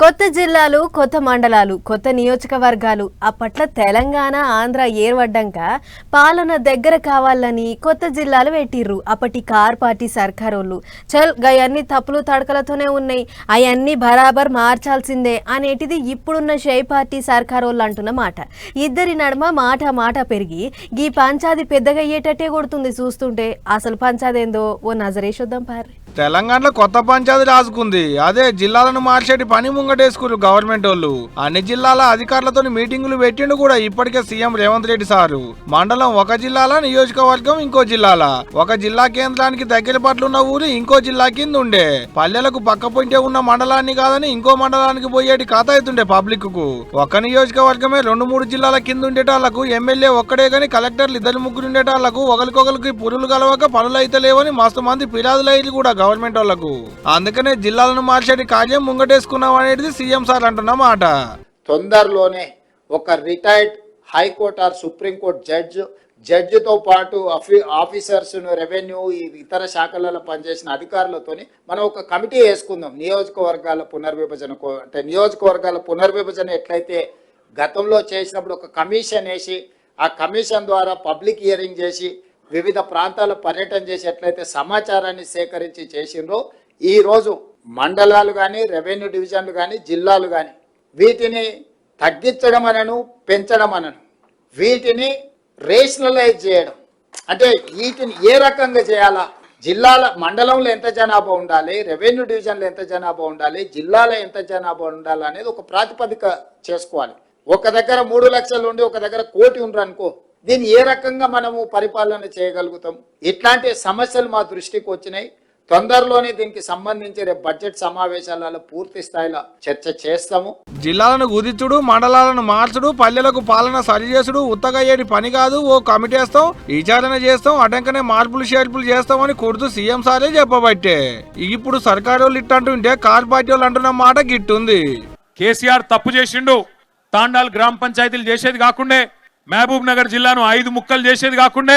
కొత్త జిల్లాలు, కొత్త మండలాలు, కొత్త నియోజకవర్గాలు అప్పట్ల తెలంగాణ, ఆంధ్ర ఏర్పడ్డాక పాలన దగ్గర కావాలని కొత్త జిల్లాలు పెట్టిర్రు. అప్పటి కార్ పార్టీ సర్కారోళ్ళు చల్ గయన్ని తప్పులు తడకలతోనే ఉన్నాయి, అవన్నీ బరాబర్ మార్చాల్సిందే అనేటిది ఇప్పుడున్న షై పార్టీ సర్కారోళ్ళు అంటున్న మాట. ఇద్దరి నడుమ మాట పెరిగి గీ పంచాది పెద్దగా అయ్యేటట్టే కొడుతుంది. చూస్తుంటే అసలు పంచాదేందో ఓ నజరేసొద్దాం పారి. తెలంగాణలో కొత్త పంచాయతీ రాసుకుంది. అదే జిల్లాలను మార్చేటి పని ముంగటేసుకున్నారు గవర్నమెంట్ వాళ్ళు. అన్ని జిల్లాల అధికారులతో మీటింగులు పెట్టిండు కూడా ఇప్పటికే సీఎం రేవంత్ రెడ్డి సారు. మండలం ఒక జిల్లాల, నియోజకవర్గం ఇంకో జిల్లాల. ఒక జిల్లా కేంద్రానికి దగ్గర పట్ల ఉన్న ఊరు ఇంకో జిల్లా కింద ఉండే. పల్లెలకు పక్క పొంటే ఉన్న మండలాన్ని కాదని ఇంకో మండలానికి పోయేటి ఖాతా అవుతుండే పబ్లిక్ కు. ఒక నియోజకవర్గమే 2-3 జిల్లాల కింద ఉండేటాళ్లకు ఎమ్మెల్యే ఒక్కడే గాని కలెక్టర్లు 2-3 ఉండేటాళ్లకు ఒకరికొకరికి పురులు కలవక పనులు అయితే లేవని మస్తు మంది ఫిర్యాదులు కూడా గవర్నమెంట్ వాళ్లకు. అందుకనే జిల్లాలను మార్చేటి కార్యం ముంగటేసుకున్నాం అనేది సీఎం సార్ అంటున్న మాట. తొందరలోనే ఒక రిటైర్డ్ హైకోర్టు ఆర్ సుప్రీంకోర్టు జడ్జితో పాటు ఆఫీసర్స్, రెవెన్యూ, ఇతర శాఖలలో పనిచేసిన అధికారులతోని మనం ఒక కమిటీ వేసుకుందాం. నియోజకవర్గాల పునర్విభజన ఎట్లయితే గతంలో చేసినప్పుడు ఒక కమిషన్ వేసి ఆ కమిషన్ ద్వారా పబ్లిక్ హియరింగ్ చేసి వివిధ ప్రాంతాల పర్యటన చేసి ఎట్లయితే సమాచారాన్ని సేకరించి చేసిండ్రో, ఈరోజు మండలాలు కానీ, రెవెన్యూ డివిజన్లు కానీ, జిల్లాలు కానీ వీటిని తగ్గించడం అనను, పెంచడం అనను, వీటిని రేషనలైజ్ చేయడం. అంటే వీటిని ఏ రకంగా చేయాలా, జిల్లాల మండలంలో ఎంత జనాభా ఉండాలి, రెవెన్యూ డివిజన్లో ఎంత జనాభా ఉండాలి, జిల్లాలో ఎంత జనాభా ఉండాలి అనేది ఒక ప్రాతిపదిక చేసుకోవాలి. ఒక దగ్గర 3 లక్షలు ఉండి ఒక దగ్గర 1 కోటి ఉండరు అనుకో, దీన్ని ఏ రకంగా మనము పరిపాలన చేయగలుగుతాం? ఇట్లాంటి సమస్యలు మా దృష్టికి వచ్చినాయి. తొందరలోనే దీనికి సంబంధించి రేపు బడ్జెట్ సమావేశాలలో పూర్తి స్థాయిలో చర్చ చేస్తాము. జిల్లాలను కుదించుడు, మండలాలను మార్చుడు, పల్లెలకు పాలన సరిచేసుడు ఉత్తగా అయ్యేటి పని కాదు. ఓ కమిటీ వేస్తాం, విచారణ చేస్తాం, అటంకనే మార్పులు చేర్పులు చేస్తామని కుడుతూ సీఎం సారే చెప్పబట్టే ఇప్పుడు సర్కారు వాళ్ళు ఇట్టంటుంటే కార్ పార్టీ వాళ్ళు అంటున్న మాట గిట్టుంది. కేసీఆర్ తప్పు చేసిండు. తాండాల్ గ్రామ పంచాయతీలు చేసేది కాకుండా, మహబూబ్ నగర్ జిల్లాను 5 ముక్కలు చేసేది కాకుండా,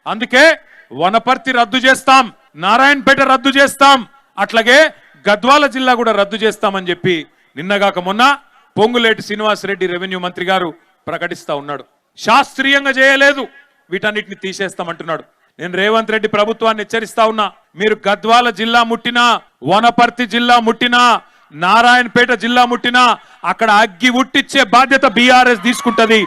అందుకే వనపర్తి రద్దు చేస్తాం, నారాయణపేట రద్దు చేస్తాం, అట్లాగే గద్వాల జిల్లా కూడా రద్దు చేస్తామని చెప్పి నిన్నగాక మొన్న పొంగులేటి శ్రీనివాసరెడ్డి రెవెన్యూ మంత్రి గారు ప్రకటిస్తా ఉన్నాడు. శాస్త్రీయంగా చేయలేదు, వీటన్నిటిని తీసేస్తామంటున్నాడు. నేను రేవంత్ రెడ్డి ప్రభుత్వాన్ని హెచ్చరిస్తా ఉన్నా, మీరు గద్వాల జిల్లా ముట్టినా, వనపర్తి జిల్లా ముట్టినా, నారాయణపేట జిల్లా ముట్టినా అక్కడ అగ్గి ఉట్టిచ్చే బాధ్యత బీఆర్ఎస్ తీసుకుంటది.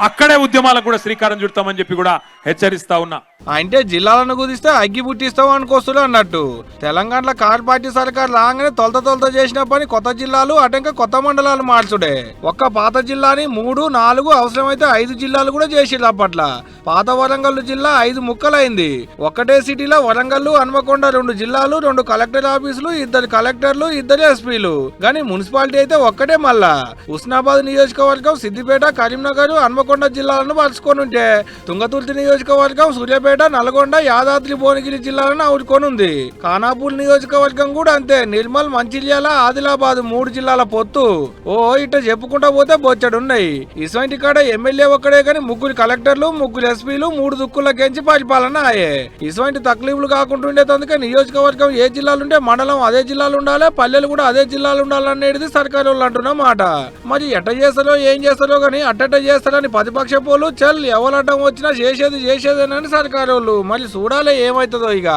అక్కడే ఉద్యమాలకు కూడా శ్రీకారం చుడతామని చెప్పి కూడా హెచ్చరిస్తా ఉన్నా. అంటే జిల్లాలను కుదిస్తే అగ్గి పుట్టిస్తాం అనుకోస్తుడు అన్నట్టు. తెలంగాణలో కార్ పార్టీ సర్కార్ రాగానే తొలత చేసిన పని కొత్త జిల్లాలు, అటంక కొత్త మండలాలు మార్చుడే. ఒక్క పాత జిల్లాని 3, 4 అవసరమైతే 5 జిల్లాలు కూడా చేసిరు. అప్పట్ల పాత వరంగల్ జిల్లా 5 ముక్కలైంది. ఒక్కటే సిటీలో వరంగల్, హన్మకొండ 2 జిల్లాలు, 2 కలెక్టర్ ఆఫీసులు, 2 కలెక్టర్లు, 2 ఎస్పీలు. కానీ మున్సిపాలిటీ అయితే ఒక్కటే. మళ్ళా హుస్నాబాద్ నియోజకవర్గం, సిద్దిపేట, కరీంనగర్, హన్మకొండ జిల్లాలను పరుచుకొని ఉంటే తుంగతుర్తి నియోజకవర్గం, సూర్యాపేట, నల్గొండ, యాదాద్రి, భువనగిరి జిల్లాలను ఆవురుకొనుంది. ఖానాపూర్ నియోజకవర్గం కూడా అంతే. నిర్మల్, మంచిర్యాల, ఆదిలాబాద్ 3 జిల్లాల పొత్తు. ఓ ఇట చెప్పుకుంటా పోతే బొచ్చడున్నాయి. ఇటువంటి కాడ ఎమ్మెల్యే ఒక్కడే కానీ 3 కలెక్టర్లు, 3 ఎస్పీలు, 3 దుక్కులకెంచి పరిపాలన ఆయే. ఇటువంటి తక్లీఫ్లు కాకుండా ఉండేందుకే నియోజకవర్గం ఏ జిల్లాలుంటే మండలం అదే జిల్లాలు ఉండాలి, పల్లెలు కూడా అదే జిల్లాలు ఉండాలనేది సర్కారు వాళ్ళు అంటున్న మాట. మరి ఎట్ట చేస్తారో ఏం చేస్తారో కానీ అట్టట చేస్తారని ప్రతిపక్ష పోలు చల్ ఎవరడ్డం వచ్చినా చేసేదేనని సర్కారు వాళ్ళు. మరి చూడాలి ఏమవుతుందో ఇక.